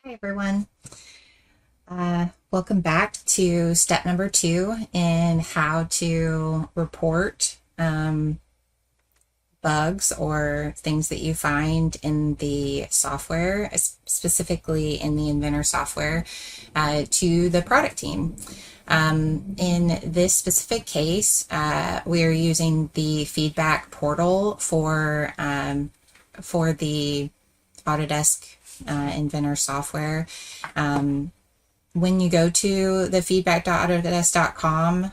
Hi everyone. Welcome back to step number 2 in how to report bugs or things that you find in the software, specifically in the Inventor software, to the product team. In this specific case, we are using the feedback portal for the Autodesk Inventor software. When you go to the feedback.autodesk.com,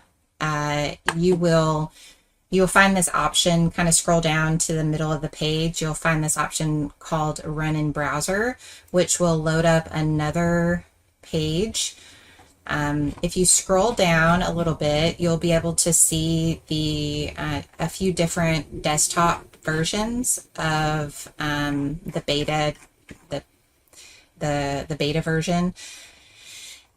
you'll find this option, kind of scroll down to the middle of the page, you'll find this option called Run in Browser, which will load up another page. If you scroll down a little bit, you'll be able to see a few different desktop versions of the beta version.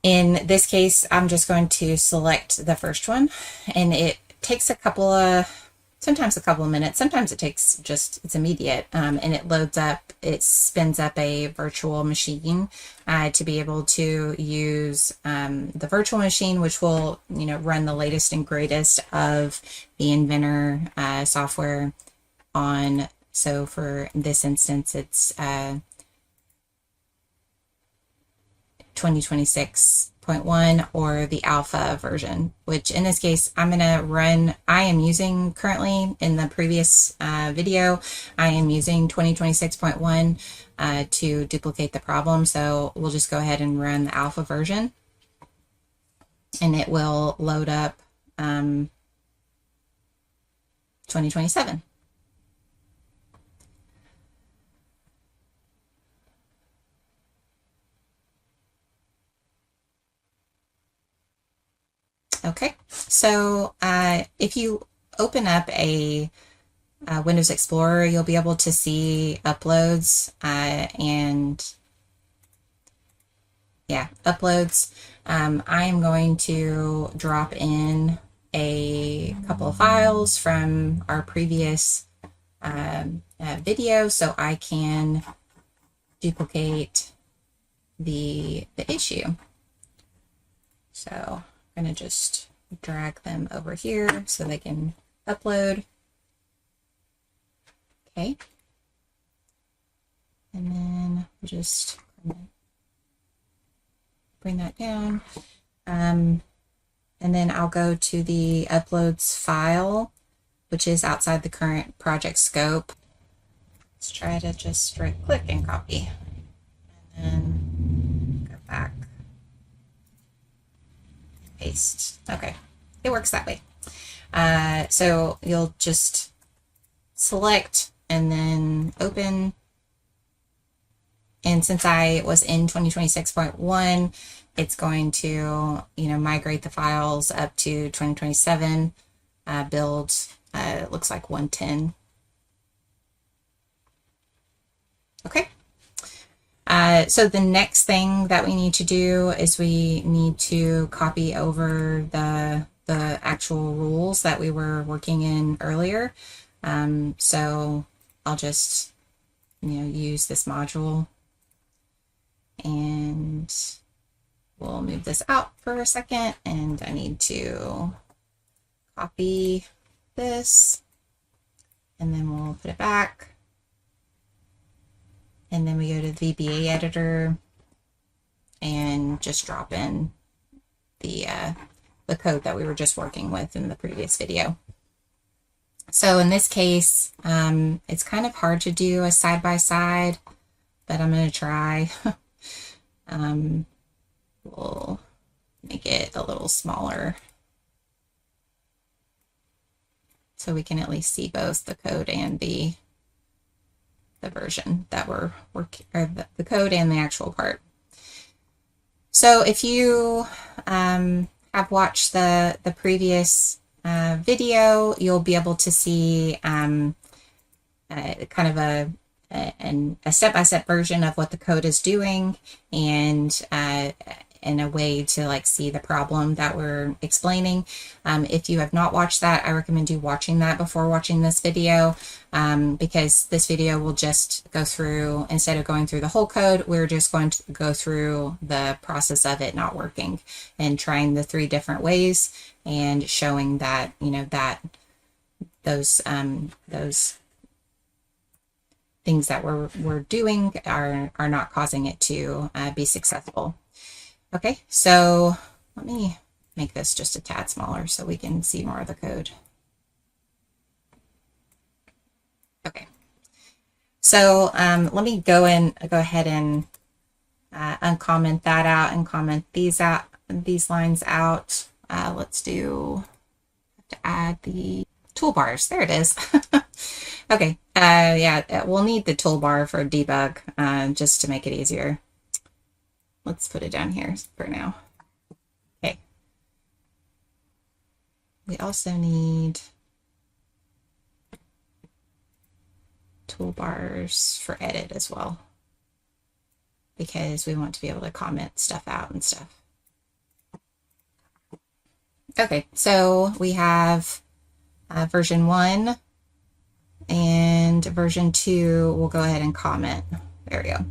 In this case, I'm just going to select the first one, and it takes sometimes a couple of minutes, sometimes it's immediate, and it spins up a virtual machine to be able to use the virtual machine, which will run the latest and greatest of the Inventor software on. So for this instance, it's 2026.1 or the alpha version, which in this case I am using currently. In the previous video, I am using 2026.1 to duplicate the problem. So we'll just go ahead and run the alpha version, and it will load up 2027. Okay, so if you open up a Windows Explorer, you'll be able to see uploads uploads. I am going to drop in a couple of files from our previous video so I can duplicate the issue. So I'm going to just drag them over here so they can upload. Okay. And then we'll just bring that down. And then I'll go to the uploads file, which is outside the current project scope. Let's try to just right click and copy. And then go back. Paste. Okay, it works that way. So you'll just select and then open. And since I was in 2026.1, it's going to migrate the files up to 2027 build. It looks like 110. Okay. So the next thing that we need to do is we need to copy over the actual rules that we were working in earlier. So I'll just use this module, and we'll move this out for a second, and I need to copy this, and then we'll put it back. And then we go to the VBA editor and just drop in the code that we were just working with in the previous video. So in this case, it's kind of hard to do a side-by-side, but I'm going to try. We'll make it a little smaller so we can at least see both the code and the version that we're working, or the code and the actual part. So if you have watched the previous video, you'll be able to see kind of a step-by-step version of what the code is doing, and and a way to like see the problem that we're explaining. If you have not watched that, I recommend you watching that before watching this video, because this video will just go through, instead of going through the whole code, we're just going to go through the process of it not working and trying the 3 different ways and showing that, you know, that those things that we're doing are not causing it to be successful. Okay, so let me make this just a tad smaller so we can see more of the code. Okay, so let me go ahead and uncomment that out and comment these lines out. Let's do, have to add the toolbars. There it is. Okay, yeah, we'll need the toolbar for debug just to make it easier. Let's put it down here for now. Okay. We also need toolbars for edit as well, because we want to be able to comment stuff out and stuff. Okay, so we have version 1 and version 2. We'll go ahead and comment. There we go.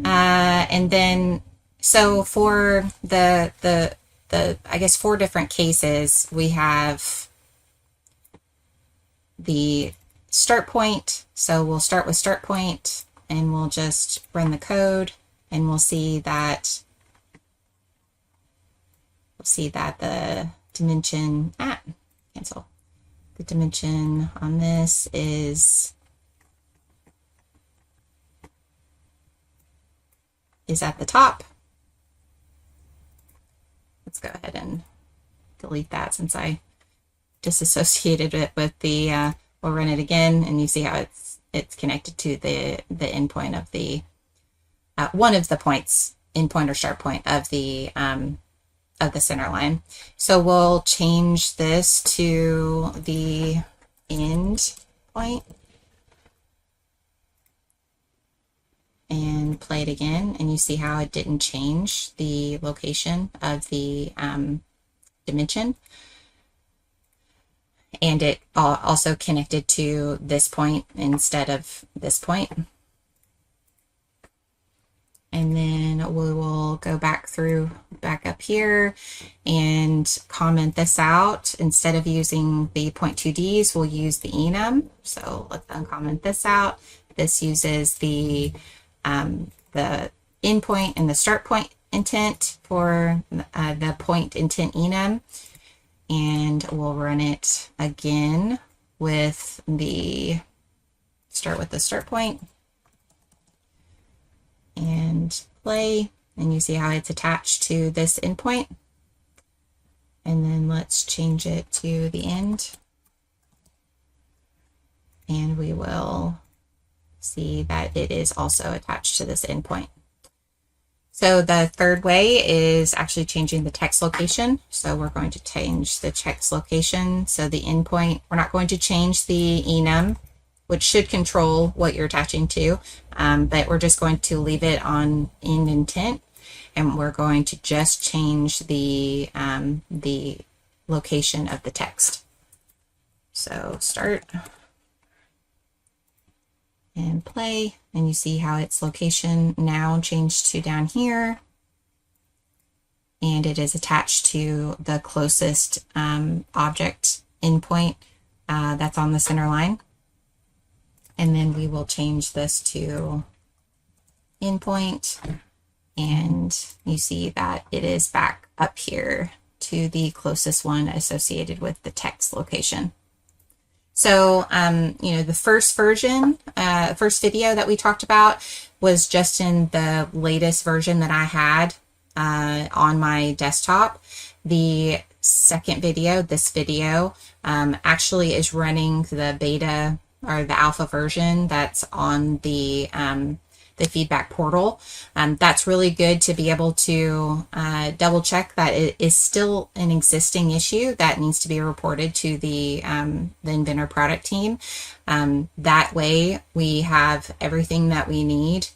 And then, so for the I guess 4 different cases, we have the start point. So we'll start with start point and we'll just run the code, and we'll see that the dimension, cancel. The dimension on this is at the top. Let's go ahead and delete that since I disassociated it with the, we'll run it again, and you see how it's connected to the endpoint of the, one of the points, endpoint or start point of the center line. So we'll change this to the end point and play it again, and you see how it didn't change the location of the dimension, and it also connected to this point instead of this point. And then we will go back up here and comment this out. Instead of using the 0.2Ds, we'll use the enum. So let's uncomment this out. This uses the endpoint and the start point intent for the point intent enum. And we'll run it again with start with the start point and play, and you see how it's attached to this endpoint. And then let's change it to the end, and we will see that it is also attached to this endpoint. So the third way is actually changing the text location. So we're going to change the text location. So the endpoint, we're not going to change the enum, which should control what you're attaching to, but we're just going to leave it on end intent, and we're going to just change the location of the text. So start and play, and you see how its location now changed to down here, and it is attached to the closest object endpoint that's on the center line. And then we will change this to endpoint, and you see that it is back up here to the closest one associated with the text location. So, you know, the first version, first video that we talked about was just in the latest version that I had on my desktop. The second video, this video, actually is running the beta or the alpha version that's on the feedback portal. That's really good to be able to double check that it is still an existing issue that needs to be reported to the Inventor product team. That way we have everything that we need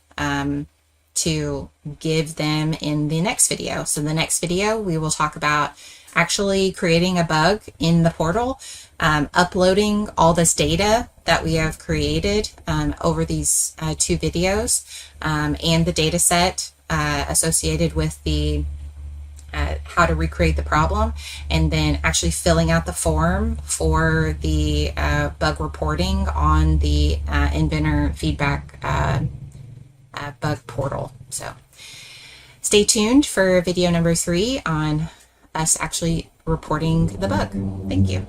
to give them in the next video. So the next video, we will talk about actually creating a bug in the portal, uploading all this data that we have created over these 2 videos, and the data set associated with the how to recreate the problem, and then actually filling out the form for the bug reporting on the Inventor Feedback Bug Portal. So stay tuned for video number 3 on us actually reporting the bug. Thank you.